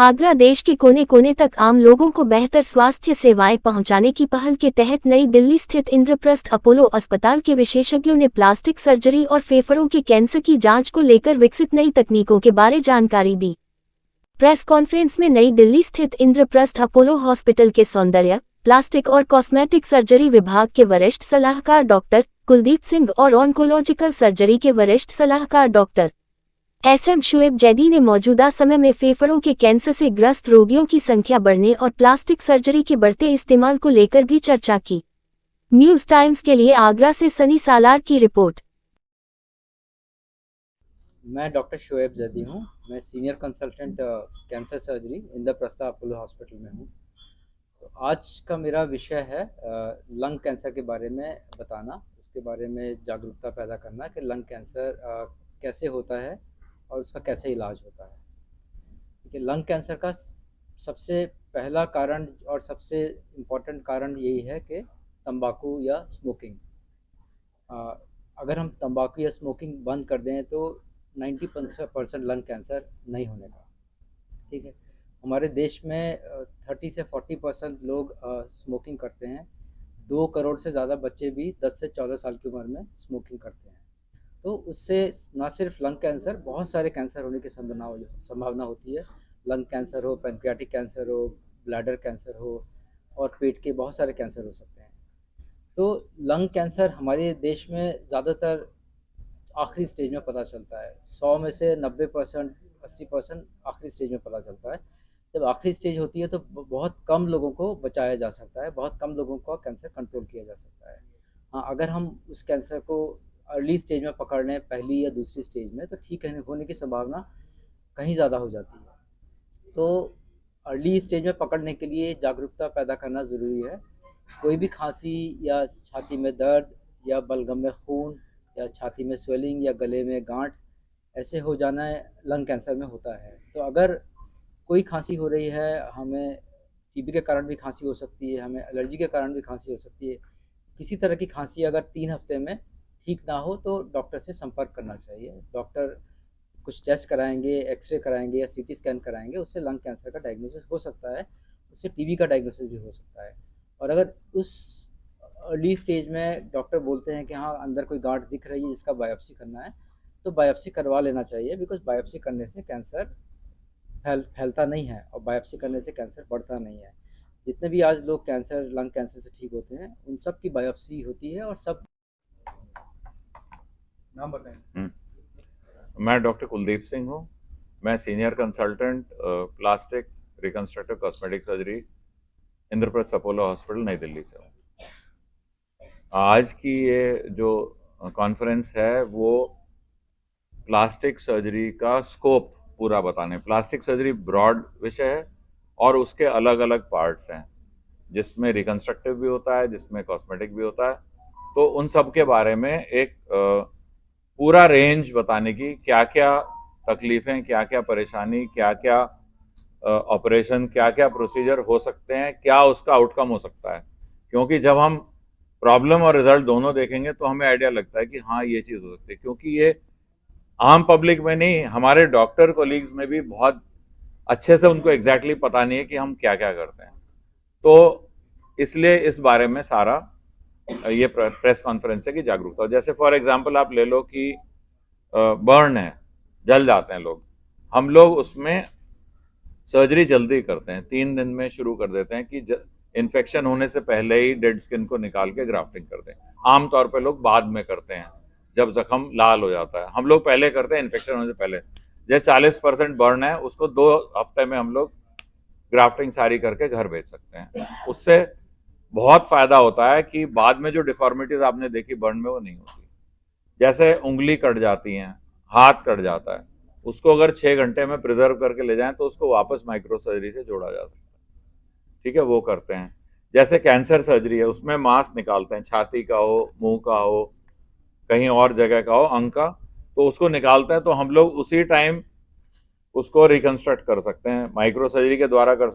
आगरा देश के कोने कोने तक आम लोगों को बेहतर स्वास्थ्य सेवाएं पहुंचाने की पहल के तहत नई दिल्ली स्थित इंद्रप्रस्थ अपोलो अस्पताल के विशेषज्ञों ने प्लास्टिक सर्जरी और फेफड़ों के कैंसर की जांच को लेकर विकसित नई तकनीकों के बारे जानकारी दी। प्रेस कॉन्फ्रेंस में नई दिल्ली स्थित इंद्रप्रस्थ अपोलो हॉस्पिटल के सौंदर्य, प्लास्टिक और कॉस्मेटिक सर्जरी विभाग के वरिष्ठ सलाहकार डॉक्टर कुलदीप सिंह और ऑन्कोलॉजिकल सर्जरी के वरिष्ठ सलाहकार डॉक्टर SM शुएब जैदी ने मौजूदा समय में फेफड़ों के कैंसर से ग्रस्त रोगियों की संख्या बढ़ने और प्लास्टिक सर्जरी के बढ़ते इस्तेमाल को लेकर भी चर्चा की। न्यूज़ टाइम्स के लिए आगरा से सनी सालार की रिपोर्ट। मैं डॉक्टर शुएब जैदी हूँ। मैं senior consultant cancer surgery Indraprastha Apollo hospital में हूँ। तो आज का मेरा विषय है लंग कैंसर के बारे में बताना, उसके बारे में जागरूकता पैदा करना कि लंग कैंसर कैसे होता है और उसका कैसे इलाज होता है। देखिए, लंग कैंसर का सबसे पहला कारण और सबसे इम्पोर्टेंट कारण यही है कि तंबाकू या स्मोकिंग। अगर हम तंबाकू या स्मोकिंग बंद कर दें तो 90% लंग कैंसर नहीं होने का। ठीक है, हमारे देश में 30 से 40% लोग स्मोकिंग करते हैं। 2 करोड़ से ज़्यादा बच्चे भी 10 से 14 साल की उम्र में स्मोकिंग करते हैं। तो उससे ना सिर्फ लंग कैंसर, बहुत सारे कैंसर होने की संभावना होती है। लंग कैंसर हो, पैंक्रियाटिक कैंसर हो, ब्लैडर कैंसर हो और पेट के बहुत सारे कैंसर हो सकते हैं। तो लंग कैंसर हमारे देश में ज़्यादातर आखिरी स्टेज में पता चलता है। 100 में से 90%, 80% आखिरी स्टेज में पता चलता है। जब आखिरी स्टेज होती है तो बहुत कम लोगों को बचाया जा सकता है, बहुत कम लोगों का कैंसर कंट्रोल किया जा सकता है। हाँ, अगर हम उस कैंसर को अर्ली स्टेज में पकड़ लें, पहली या दूसरी स्टेज में, तो ठीक होने की संभावना कहीं ज़्यादा हो जाती है। तो अर्ली स्टेज में पकड़ने के लिए जागरूकता पैदा करना ज़रूरी है। कोई भी खांसी या छाती में दर्द या बलगम में खून या छाती में स्वेलिंग या गले में गांठ ऐसे हो जाना लंग कैंसर में होता है। तो अगर कोई खांसी हो रही है, हमें टीबी के कारण भी खांसी हो सकती है, हमें एलर्जी के कारण भी खांसी हो सकती है, किसी तरह की खांसी अगर 3 हफ्ते में ठीक ना हो तो डॉक्टर से संपर्क करना चाहिए। डॉक्टर कुछ टेस्ट कराएंगे, एक्सरे कराएंगे या सीटी स्कैन कराएंगे, उससे लंग कैंसर का डायग्नोसिस हो सकता है, उससे टीबी का डायग्नोसिस भी हो सकता है। और अगर उस अर्ली स्टेज में डॉक्टर बोलते हैं कि हाँ, अंदर कोई गांठ दिख रही है जिसका बायोप्सी करना है, तो बायोप्सी करवा लेना चाहिए। बिकॉज बायोप्सी करने से कैंसर फैलता नहीं है और बायोप्सी करने से कैंसर बढ़ता नहीं है। जितने भी आज लोग कैंसर, लंग कैंसर से ठीक होते हैं, उन सब की बायोप्सी होती है। और सब नाम बताएं। मैं डॉक्टर कुलदीप सिंह हूँ। मैं senior consultant plastic reconstructive cosmetic surgery Indraprastha Apollo hospital नई दिल्ली से हूँ। आज की ये जो कॉन्फ्रेंस है वो प्लास्टिक सर्जरी का स्कोप पूरा बताने। प्लास्टिक सर्जरी ब्रॉड विषय है और उसके अलग अलग पार्ट्स हैं, जिसमें रिकंस्ट्रक्टिव भी होता है, जिसमें कॉस्मेटिक भी होता है। तो उन सब के बारे में एक पूरा रेंज बताने की, क्या क्या तकलीफें, क्या क्या परेशानी, क्या क्या ऑपरेशन, क्या क्या प्रोसीजर हो सकते हैं, क्या उसका आउटकम हो सकता है। क्योंकि जब हम प्रॉब्लम और रिजल्ट दोनों देखेंगे तो हमें आइडिया लगता है कि हाँ, ये चीज़ हो सकती है। क्योंकि ये आम पब्लिक में नहीं, हमारे डॉक्टर कोलीग्स में भी बहुत अच्छे से उनको एग्जैक्टली पता नहीं है कि हम क्या क्या करते हैं। तो इसलिए इस बारे में सारा ये प्रेस कॉन्फ्रेंस है कि जागरूकता। जैसे फॉर एग्जांपल आप ले लो कि बर्न है, जल जाते हैं लोग, हम लोग उसमें सर्जरी जल्दी करते हैं, 3 दिन में शुरू कर देते हैं कि इन्फेक्शन होने से पहले ही डेड स्किन को निकाल के ग्राफ्टिंग करते हैं। आमतौर पे लोग बाद में करते हैं जब जख्म लाल हो जाता है, हम लोग पहले करते हैं इन्फेक्शन होने से पहले। जैसे 40% बर्न है, उसको 2 हफ्ते में हम लोग ग्राफ्टिंग सारी करके घर भेज सकते हैं। उससे बहुत फायदा होता है कि बाद में जो डिफॉर्मिटीज आपने देखी बर्न में, वो नहीं होती। जैसे उंगली कट जाती है, हाथ कट जाता है, उसको अगर 6 घंटे में प्रिजर्व करके ले जाएं तो उसको वापस माइक्रो सर्जरी से जोड़ा जा सकता है। ठीक है, वो करते हैं। जैसे कैंसर सर्जरी है, उसमें मांस निकालते हैं, छाती का हो, मुंह का हो, कहीं और जगह का हो, अंग का, तो उसको निकालते हैं। तो हम लोग उसी टाइम उसको रिकंस्ट्रक्ट कर सकते हैं, माइक्रो सर्जरी के द्वारा कर सकते हैं।